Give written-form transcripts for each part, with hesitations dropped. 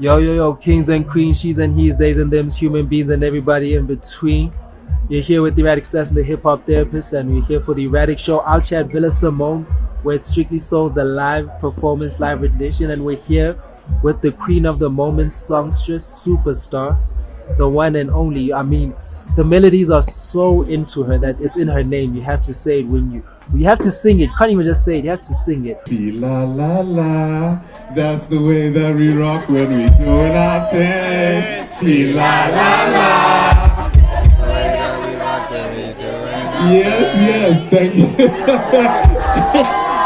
Yo, yo, yo, kings and queens, she's and he's, theys and thems, human beings and everybody in between. You're here with the Erratic Assassin, the hip hop therapist, and we're here for the Erratic Show out here at Villa Simone, where it's strictly sold the live performance, live rendition, and we're here with the queen of the moment, songstress, superstar, the one and only. I mean, the melodies are so into her that it's in her name. You have to say it you have to sing it. You can't even just say it, you have to sing it. Filah, la, la. That's the way that we rock when we do our thing. Filah, la, la. That's the way that we rock when we do it. Yes, thank you.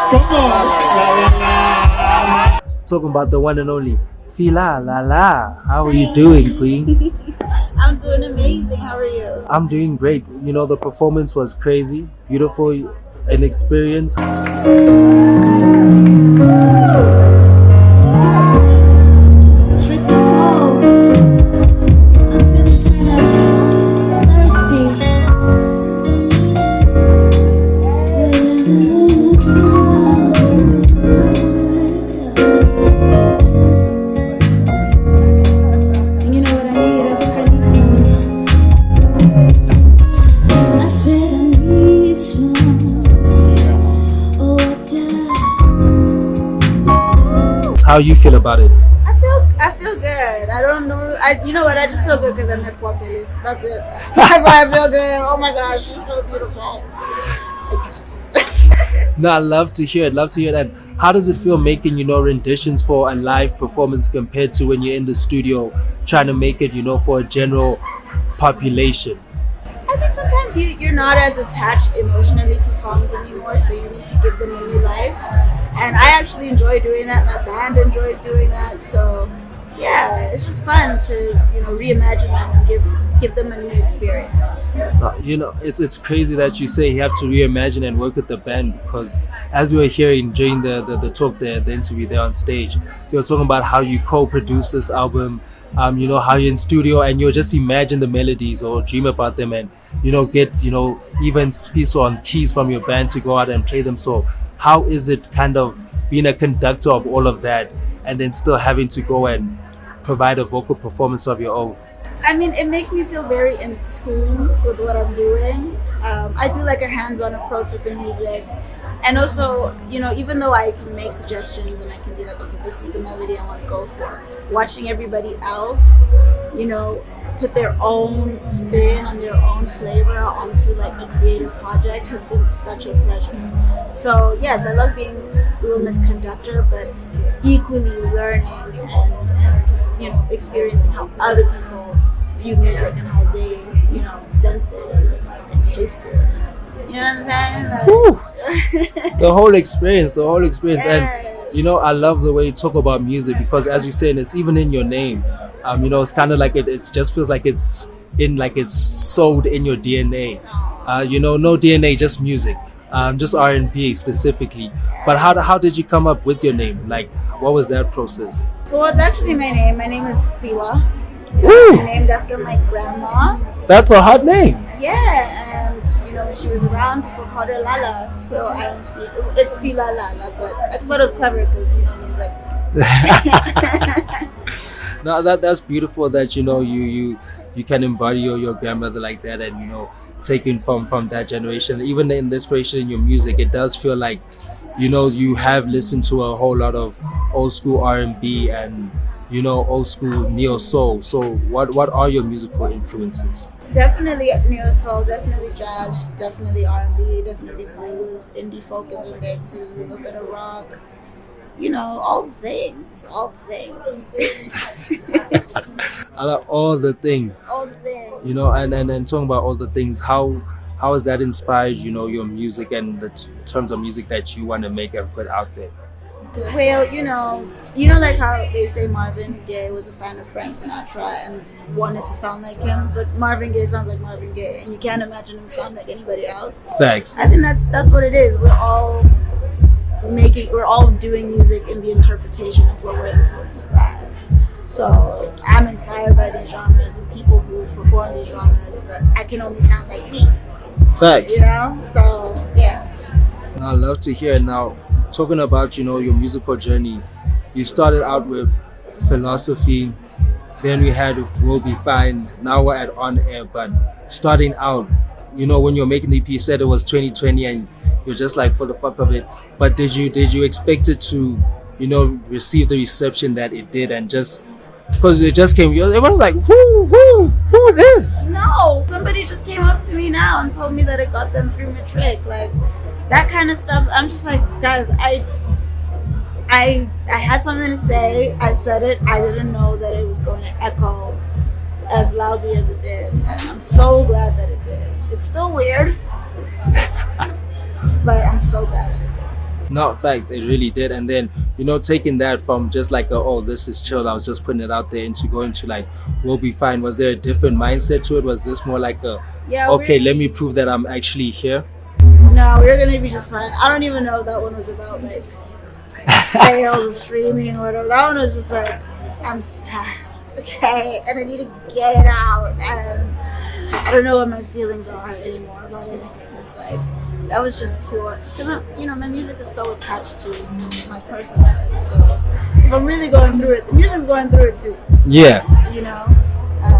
Come on. La, la, la. Talking about the one and only Filah, la la. How are you doing, queen? I'm doing amazing. How are you? I'm doing great. You know, the performance was crazy, beautiful, an experience. How you feel about it? I feel good. I don't know. You know what? I just feel good because I'm hip hop Billy. That's it. That's why I feel good. Oh my gosh, she's so beautiful. I can't. No, I love to hear it. Love to hear that. How does it feel making, renditions for a live performance compared to when you're in the studio trying to make it, for a general population? I think sometimes you're not as attached emotionally to songs anymore, so you need to give them a new life. And I actually enjoy doing that. My band enjoys doing that. So yeah, it's just fun to reimagine them and give them a new experience. It's crazy that you say you have to reimagine and work with the band, because as we were hearing during the talk there, the interview there on stage, you were talking about how you co-produced this album. How you're in studio and you'll just imagine the melodies or dream about them and get even feast on keys from your band to go out and play them. So how is it kind of being a conductor of all of that and then still having to go and provide a vocal performance of your own? I mean, it makes me feel very in tune with what I'm doing. I do like a hands-on approach with the music. And also, even though I can make suggestions and I can be like, okay, this is the melody I want to go for, watching everybody else, put their own spin and their own flavor onto like a creative project has been such a pleasure. So yes, I love being Little Miss Conductor, but equally learning and experiencing how other people view music and how they, sense it and taste it. You know what I'm saying? Like, the whole experience. yes. And I love the way you talk about music, because as you're saying, it's even in your name. It's kind of like it just feels like it's sold in your DNA. No DNA, just music, just R&B specifically. But how did you come up with your name? Like, what was that process? Well, it's actually my name. My name is Filah. Ooh, Named after my grandma. that's a hot name. Yeah, and when she was around, people called her Lala. So it's Filah Lala, but I just thought it was clever because it means like. No, that's beautiful that you can embody your grandmother like that, and taken from that generation. Even the inspiration in your music, it does feel like you have listened to a whole lot of old school R&B and old school neo soul. So what are your musical influences? Definitely neo soul, definitely jazz, definitely R&B, definitely blues, indie folk is in there too, a little bit of rock. All the things. I like all the things. All the things. And talking about all the things, how has that inspired your music and the terms of music that you want to make and put out there? Well, like how they say Marvin Gaye was a fan of Frank Sinatra and wanted to sound like him, but Marvin Gaye sounds like Marvin Gaye, and you can't imagine him sound like anybody else. Facts. I think that's what it is. We're all doing music in the interpretation of what we're influenced by. So I'm inspired by these genres and people who perform these genres, but I can only sound like me. Facts. So yeah. I love to hear it. Now, talking about your musical journey, you started out with Philosophy. Then we had We'll Be Fine. Now we're at On Air. But starting out, when you're making the EP, you said it was 2020 and you're just like for the fuck of it. But did you expect it to, receive the reception that it did, and just because it just came, everyone's like, who this? No, somebody just came up to me now and told me that it got them through matric. Like that kind of stuff. I'm just like, guys, I had something to say. I said it. I didn't know that it was going to echo as loudly as it did, and I'm so glad that it did. It's still weird, but I'm so glad that it did. No, in fact, it really did. And then, taking that from just like, this is chill, I was just putting it out there, into going to like, We'll Be Fine. Was there a different mindset to it? Was this more like let me prove that I'm actually here? No, we're going to be just fine. I don't even know if that one was about like sales or streaming or whatever. That one was just like, I'm sad, okay, and I need to get it out, and I don't know what my feelings are anymore about anything. Like, that was just pure, because my music is so attached to my personal life. So if I'm really going through it, the music's going through it too. Yeah.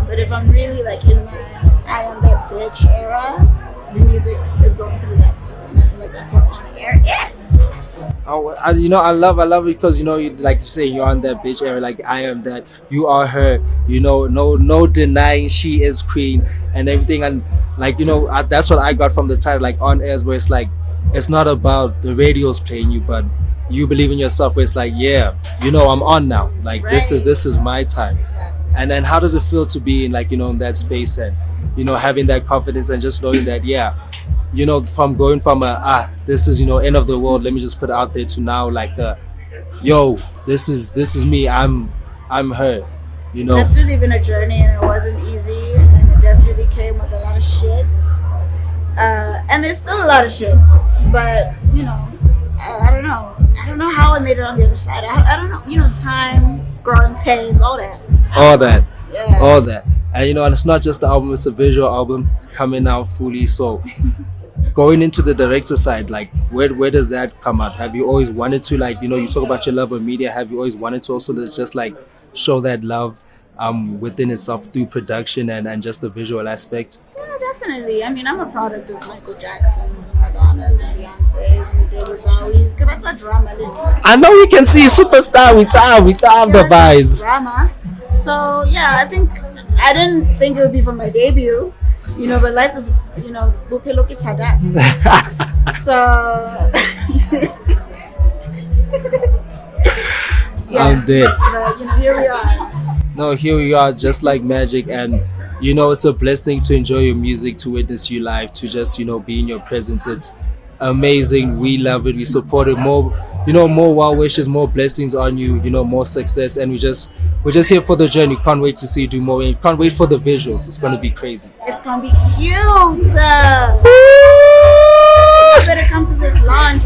But if I'm really like in my I am that bitch era, the music is going through that too, and I feel like that's what On Air is. I love it because like you say, you're on that bitch era. Like, I am that, you are her. No denying she is queen and everything. And like, that's what I got from the title, like On Air, where it's like, it's not about the radio's playing you, but you believe in yourself. Where it's like, yeah, I'm on now. Like, right. This is my time. Exactly. And then how does it feel to be in like in that space, and having that confidence, and just knowing that from going from this is end of the world, let me just put it out there, to now like this is me, I'm her. It's definitely been a journey, and it wasn't easy, and it definitely came with a lot of shit, and there's still a lot of shit, but I don't know how I made it on the other side. I don't know, time, growing pains, all that. Yeah. All that. And and it's not just the album, it's a visual album coming out fully. So going into the director side, like where does that come out? Have you always wanted to, like, you talk about your love of media, have you always wanted to also just like show that love within itself through production and just the visual aspect? Yeah, definitely. I mean, I'm a product of Michael Jackson's and Madonna's and Beyonce's and David Bowie's. Cause that's a drama, I know we can see superstar without the vibes. Drama. So yeah, I didn't think it would be from my debut, but life is, buphelo ke thata. So yeah, I'm dead. But here we are. No, here we are, just like magic. And it's a blessing to enjoy your music, to witness you live, to just be in your presence. It's amazing. We love it. We support it. More well wishes, more blessings on you, more success. And we're just here for the journey. Can't wait to see you do more, and can't wait for the visuals. It's gonna be crazy. It's gonna be cute. You better come to this launch.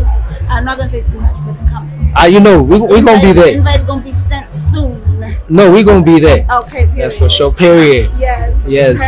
I'm not gonna say too much, but it's coming. We're gonna be there. Invite's gonna be sent soon. No, we're gonna be there. Okay, period. That's for sure. Period. Yes. Yes.